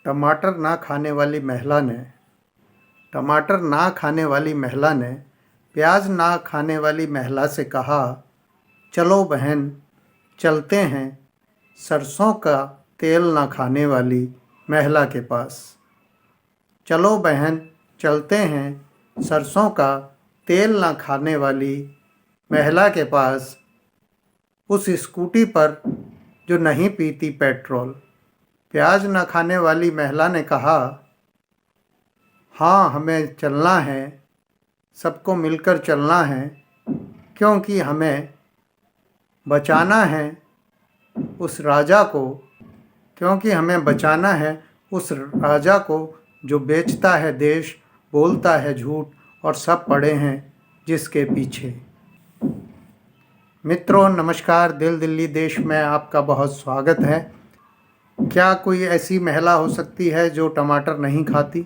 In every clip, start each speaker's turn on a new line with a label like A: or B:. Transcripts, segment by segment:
A: टमाटर ना खाने वाली महिला ने टमाटर ना खाने वाली महिला ने प्याज ना खाने वाली महिला से कहा, चलो बहन चलते हैं सरसों का तेल ना खाने वाली महिला के पास। चलो बहन चलते हैं सरसों का तेल ना खाने वाली महिला के पास, उस स्कूटी पर जो नहीं पीती पेट्रोल। प्याज न खाने वाली महिला ने कहा, हाँ हमें चलना है, सबको मिलकर चलना है, क्योंकि हमें बचाना है उस राजा को क्योंकि हमें बचाना है उस राजा को जो बेचता है देश, बोलता है झूठ और सब पड़े हैं जिसके पीछे। मित्रों नमस्कार, दिल दिल्ली देश में आपका बहुत स्वागत है। क्या कोई ऐसी महिला हो सकती है जो टमाटर नहीं खाती?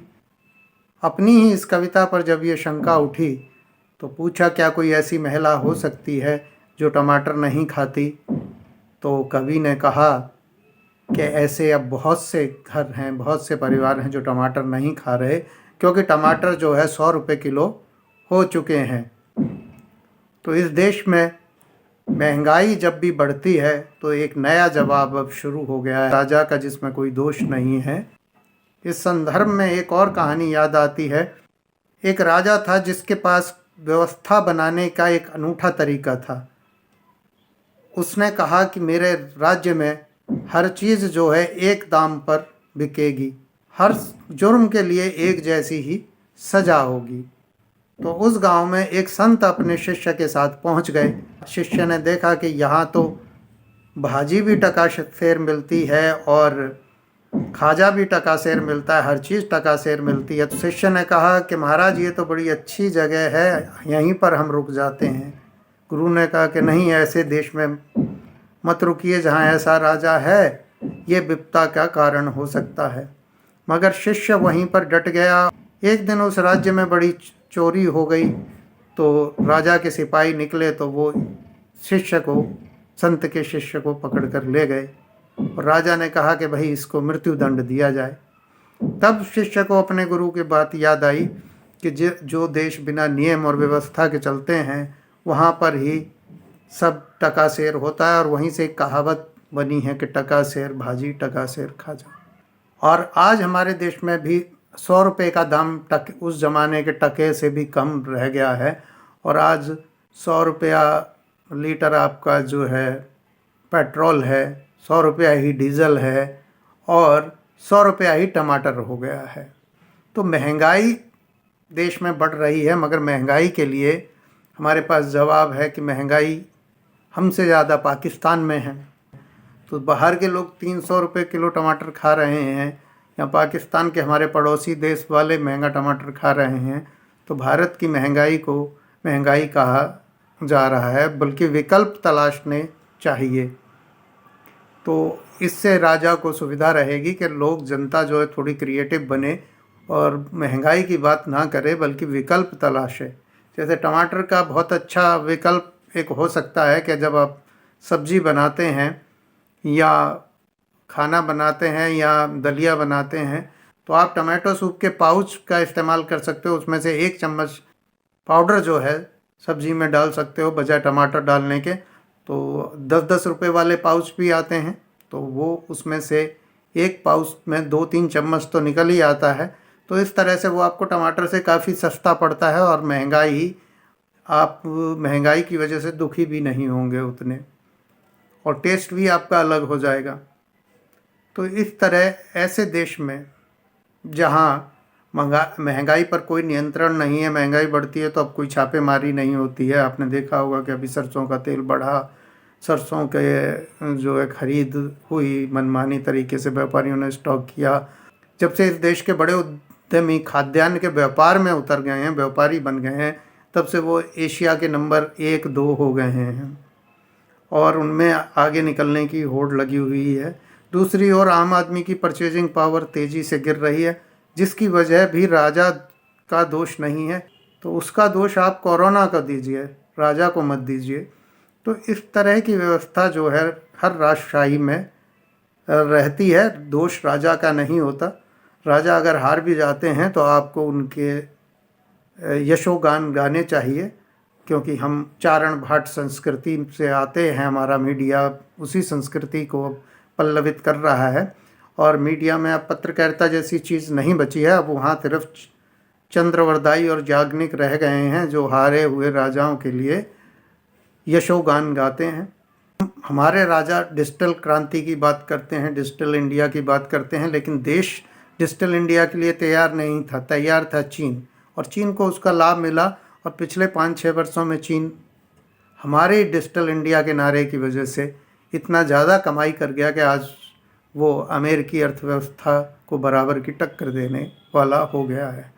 A: अपनी ही इस कविता पर जब ये शंका उठी तो पूछा, क्या कोई ऐसी महिला हो सकती है जो टमाटर नहीं खाती? तो कवि ने कहा कि ऐसे अब बहुत से घर हैं, बहुत से परिवार हैं जो टमाटर नहीं खा रहे, क्योंकि टमाटर जो है 100 रुपये किलो हो चुके हैं। तो इस देश में महंगाई जब भी बढ़ती है तो एक नया जवाब अब शुरू हो गया है राजा का, जिसमें कोई दोष नहीं है। इस संदर्भ में एक और कहानी याद आती है। एक राजा था जिसके पास व्यवस्था बनाने का एक अनूठा तरीका था। उसने कहा कि मेरे राज्य में हर चीज़ जो है एक दाम पर बिकेगी, हर जुर्म के लिए एक जैसी ही सज़ा होगी। तो उस गांव में एक संत अपने शिष्य के साथ पहुंच गए। शिष्य ने देखा कि यहाँ तो भाजी भी टका सेर मिलती है और खाजा भी टका सेर मिलता है, हर चीज़ टका सेर मिलती है। तो शिष्य ने कहा कि महाराज ये तो बड़ी अच्छी जगह है, यहीं पर हम रुक जाते हैं। गुरु ने कहा कि नहीं, ऐसे देश में मत रुकिए जहाँ ऐसा राजा है, ये विपदा का कारण हो सकता है। मगर शिष्य वहीं पर डट गया। एक दिन उस राज्य में बड़ी चोरी हो गई तो राजा के सिपाही निकले तो वो संत के शिष्य को पकड़ कर ले गए और राजा ने कहा कि भाई इसको मृत्यु दंड दिया जाए। तब शिष्य को अपने गुरु की बात याद आई कि जो देश बिना नियम और व्यवस्था के चलते हैं वहाँ पर ही सब टका सेर होता है, और वहीं से एक कहावत बनी है कि टका सेर भाजी टका सेर खाजा। और आज हमारे देश में भी 100 रुपये का दाम उस ज़माने के टके से भी कम रह गया है, और आज 100 रुपया लीटर आपका जो है पेट्रोल है, 100 रुपया ही डीजल है और 100 रुपया ही टमाटर हो गया है। तो महंगाई देश में बढ़ रही है, मगर महंगाई के लिए हमारे पास जवाब है कि महंगाई हमसे ज़्यादा पाकिस्तान में है। तो बाहर के लोग 300 रुपये किलो टमाटर खा रहे हैं, या पाकिस्तान के हमारे पड़ोसी देश वाले महंगा टमाटर खा रहे हैं। तो भारत की महंगाई को महंगाई कहा जा रहा है, बल्कि विकल्प तलाशने चाहिए। तो इससे राजा को सुविधा रहेगी कि लोग, जनता जो है थोड़ी क्रिएटिव बने और महंगाई की बात ना करे बल्कि विकल्प तलाशे। जैसे टमाटर का बहुत अच्छा विकल्प एक हो सकता है कि जब आप सब्जी बनाते हैं या खाना बनाते हैं या दलिया बनाते हैं तो आप टमाटो सूप के पाउच का इस्तेमाल कर सकते हो। उसमें से 1 चम्मच पाउडर जो है सब्जी में डाल सकते हो बजाय टमाटर डालने के। तो 10-10 रुपये वाले पाउच भी आते हैं, तो वो उसमें से एक पाउच में 2-3 चम्मच तो निकल ही आता है। तो इस तरह से वो आपको टमाटर से काफ़ी सस्ता पड़ता है, और आप महंगाई की वजह से दुखी भी नहीं होंगे उतने, और टेस्ट भी आपका अलग हो जाएगा। तो इस तरह ऐसे देश में जहाँ महंगाई पर कोई नियंत्रण नहीं है, महंगाई बढ़ती है तो अब कोई छापेमारी नहीं होती है। आपने देखा होगा कि अभी सरसों का तेल बढ़ा, सरसों के जो है खरीद हुई, मनमानी तरीके से व्यापारियों ने स्टॉक किया। जब से इस देश के बड़े उद्यमी खाद्यान्न के व्यापार में उतर गए हैं, व्यापारी बन गए हैं, तब से वो एशिया के नंबर 1-2 हो गए हैं और उनमें आगे निकलने की होड़ लगी हुई है। दूसरी ओर आम आदमी की परचेजिंग पावर तेज़ी से गिर रही है, जिसकी वजह भी राजा का दोष नहीं है। तो उसका दोष आप कोरोना का दीजिए, राजा को मत दीजिए। तो इस तरह की व्यवस्था जो है हर राजशाही में रहती है, दोष राजा का नहीं होता। राजा अगर हार भी जाते हैं तो आपको उनके यशोगान गाने चाहिए, क्योंकि हम चारण भाट संस्कृति से आते हैं, हमारा मीडिया उसी संस्कृति को पल्लवित कर रहा है। और मीडिया में अब पत्रकारिता जैसी चीज़ नहीं बची है, अब वहाँ सिर्फ चंद्रवरदाई और याज्ञनिक रह गए हैं जो हारे हुए राजाओं के लिए यशोगान गाते हैं। हमारे राजा डिजिटल क्रांति की बात करते हैं, डिजिटल इंडिया की बात करते हैं, लेकिन देश डिजिटल इंडिया के लिए तैयार नहीं था। तैयार था चीन, और चीन को उसका लाभ मिला। और पिछले 5-6 वर्षों में चीन हमारे डिजिटल इंडिया के नारे की वजह से इतना ज़्यादा कमाई कर गया कि आज वो अमेरिकी अर्थव्यवस्था को बराबर की टक्कर देने वाला हो गया है,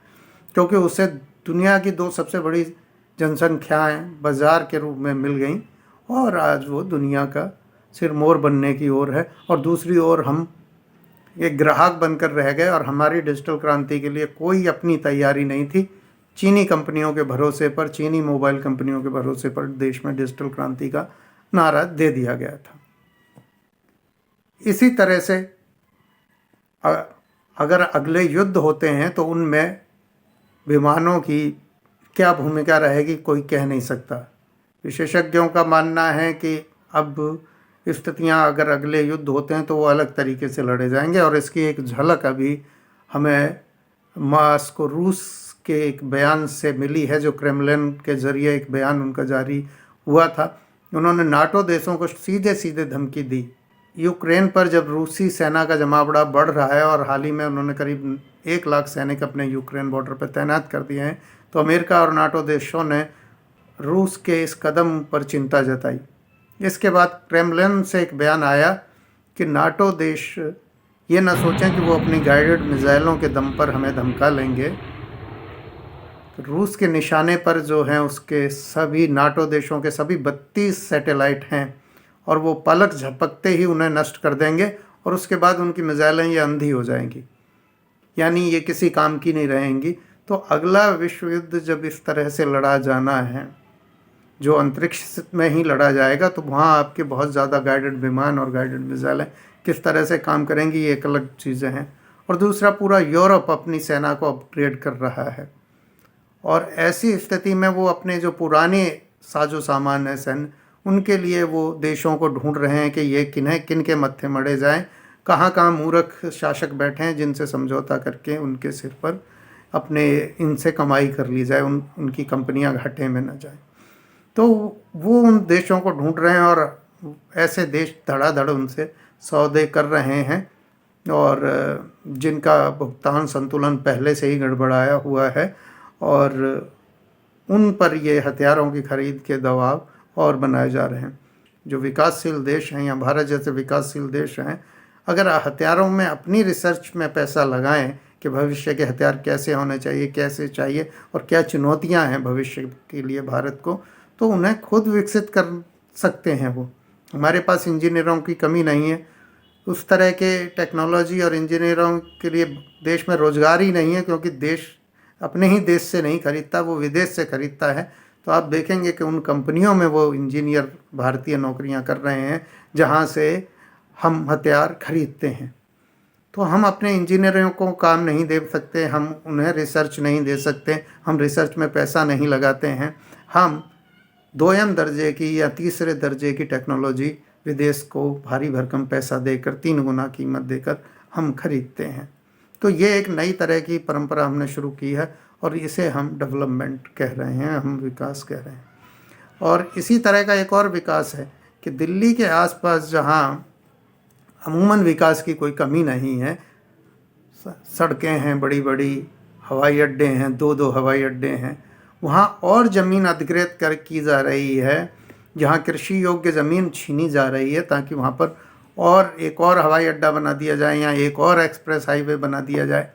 A: क्योंकि उसे दुनिया की 2 सबसे बड़ी जनसंख्याएं बाज़ार के रूप में मिल गईं, और आज वो दुनिया का सिरमौर बनने की ओर है। और दूसरी ओर हम एक ग्राहक बनकर रह गए, और हमारी डिजिटल क्रांति के लिए कोई अपनी तैयारी नहीं थी। चीनी कंपनियों के भरोसे पर, चीनी मोबाइल कंपनियों के भरोसे पर देश में डिजिटल क्रांति का नारा दे दिया गया था। इसी तरह से अगर अगले युद्ध होते हैं तो उनमें विमानों की क्या भूमिका रहेगी कोई कह नहीं सकता। विशेषज्ञों का मानना है कि अब स्थितियां अगर अगले युद्ध होते हैं तो वो अलग तरीके से लड़े जाएंगे, और इसकी एक झलक अभी हमें मॉस्को रूस के एक बयान से मिली है, जो क्रेमलिन के ज़रिए एक बयान उनका जारी हुआ था। उन्होंने नाटो देशों को सीधे सीधे धमकी दी। यूक्रेन पर जब रूसी सेना का जमावड़ा बढ़ रहा है, और हाल ही में उन्होंने करीब 1 लाख सैनिक अपने यूक्रेन बॉर्डर पर तैनात कर दिए हैं, तो अमेरिका और नाटो देशों ने रूस के इस कदम पर चिंता जताई। इसके बाद क्रेमलिन से एक बयान आया कि नाटो देश ये न सोचें कि वो अपनी गाइडेड मिसाइलों के दम पर हमें धमका लेंगे। रूस के निशाने पर जो हैं उसके सभी नाटो देशों के सभी 32 सैटेलाइट हैं, और वो पलक झपकते ही उन्हें नष्ट कर देंगे, और उसके बाद उनकी मिसाइलें ये अंधी हो जाएंगी, यानी ये किसी काम की नहीं रहेंगी। तो अगला विश्व युद्ध जब इस तरह से लड़ा जाना है, जो अंतरिक्ष में ही लड़ा जाएगा, तो वहाँ आपके बहुत ज़्यादा गाइडेड विमान और गाइडेड मिसाइलें किस तरह से काम करेंगी, ये एक अलग चीज़ें हैं। और दूसरा, पूरा यूरोप अपनी सेना को अपग्रेड कर रहा है, और ऐसी स्थिति में वो अपने जो पुराने साजो सामान है सैन्य, उनके लिए वो देशों को ढूंढ रहे हैं कि ये किन के मत्थे मढ़े जाएं, कहाँ मूर्ख शासक बैठे हैं जिनसे समझौता करके उनके सिर पर अपने इनसे कमाई कर ली जाए, उनकी कंपनियां घाटे में न जाए। तो वो उन देशों को ढूंढ रहे हैं, और ऐसे देश धड़ाधड़ उनसे सौदे कर रहे हैं, और जिनका भुगतान संतुलन पहले से ही गड़बड़ाया हुआ है, और उन पर ये हथियारों की खरीद के दबाव और बनाए जा रहे हैं। जो विकासशील देश हैं या भारत जैसे विकासशील देश हैं, अगर हथियारों में अपनी रिसर्च में पैसा लगाएं कि भविष्य के हथियार कैसे होने चाहिए, कैसे चाहिए, और क्या चुनौतियां हैं भविष्य के लिए भारत को, तो उन्हें खुद विकसित कर सकते हैं। वो हमारे पास इंजीनियरों की कमी नहीं है, उस तरह के टेक्नोलॉजी और इंजीनियरों के लिए देश में रोज़गार ही नहीं है, क्योंकि देश अपने ही देश से नहीं खरीदता, वो विदेश से खरीदता है। तो आप देखेंगे कि उन कंपनियों में वो इंजीनियर भारतीय नौकरियां कर रहे हैं जहां से हम हथियार खरीदते हैं। तो हम अपने इंजीनियरों को काम नहीं दे सकते, हम उन्हें रिसर्च नहीं दे सकते, हम रिसर्च में पैसा नहीं लगाते हैं, हम 2ym दर्जे की या 3रे दर्जे की टेक्नोलॉजी विदेश को भारी भरकम पैसा देकर 3 गुना कीमत देकर हम खरीदते हैं। तो ये एक नई तरह की परंपरा हमने शुरू की है, और इसे हम डेवलपमेंट कह रहे हैं, हम विकास कह रहे हैं। और इसी तरह का एक और विकास है कि दिल्ली के आसपास जहाँ अमूमन विकास की कोई कमी नहीं है, सड़कें हैं बड़ी बड़ी, हवाई अड्डे हैं, 2-2 हवाई अड्डे हैं, वहाँ और ज़मीन अधिग्रहित की जा रही है, जहाँ कृषि योग्य ज़मीन छीनी जा रही है, ताकि वहाँ पर और एक और हवाई अड्डा बना दिया जाए या एक और एक्सप्रेस हाईवे बना दिया जाए,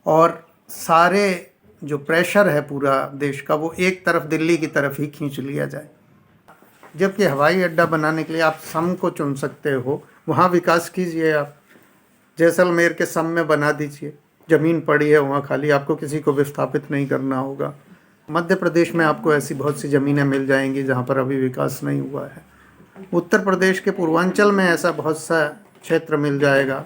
A: और सारे जो प्रेशर है पूरा देश का वो एक तरफ दिल्ली की तरफ ही खींच लिया जाए। जबकि हवाई अड्डा बनाने के लिए आप सम को चुन सकते हो, वहाँ विकास कीजिए, आप जैसलमेर के सम में बना दीजिए, ज़मीन पड़ी है वहाँ खाली, आपको किसी को विस्थापित नहीं करना होगा। मध्य प्रदेश में आपको ऐसी बहुत सी ज़मीनें मिल जाएंगी जहाँ पर अभी विकास नहीं हुआ है। उत्तर प्रदेश के पूर्वांचल में ऐसा बहुत सा क्षेत्र मिल जाएगा।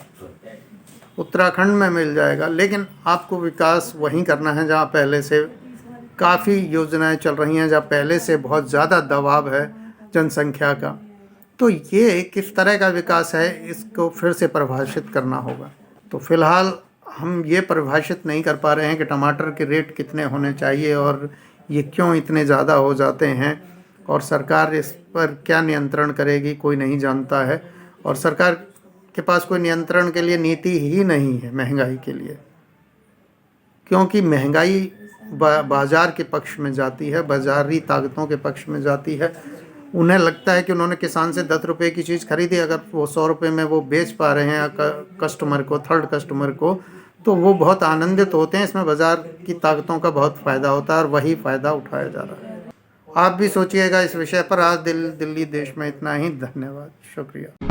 A: उत्तराखंड में मिल जाएगा, लेकिन आपको विकास वहीं करना है जहाँ पहले से काफ़ी योजनाएं चल रही हैं, जहाँ पहले से बहुत ज़्यादा दबाव है जनसंख्या का। तो ये किस तरह का विकास है, इसको फिर से परिभाषित करना होगा। तो फिलहाल हम ये परिभाषित नहीं कर पा रहे हैं कि टमाटर के रेट कितने होने चाहिए और ये क्यों इतने ज़्यादा हो जाते हैं, और सरकार इस पर क्या नियंत्रण करेगी कोई नहीं जानता है। और सरकार के पास कोई नियंत्रण के लिए नीति ही नहीं है महंगाई के लिए, क्योंकि महंगाई बाज़ार के पक्ष में जाती है, बाज़ारी ताकतों के पक्ष में जाती है। उन्हें लगता है कि उन्होंने किसान से 10 रुपये की चीज़ खरीदी, अगर वो 100 रुपये में वो बेच पा रहे हैं कस्टमर को, थर्ड कस्टमर को, तो वो बहुत आनंदित होते हैं। इसमें बाज़ार की ताकतों का बहुत फ़ायदा होता है और वही फ़ायदा उठाया जा रहा है। आप भी सोचिएगा इस विषय पर। आज दिल्ली देश में इतना ही। धन्यवाद, शुक्रिया।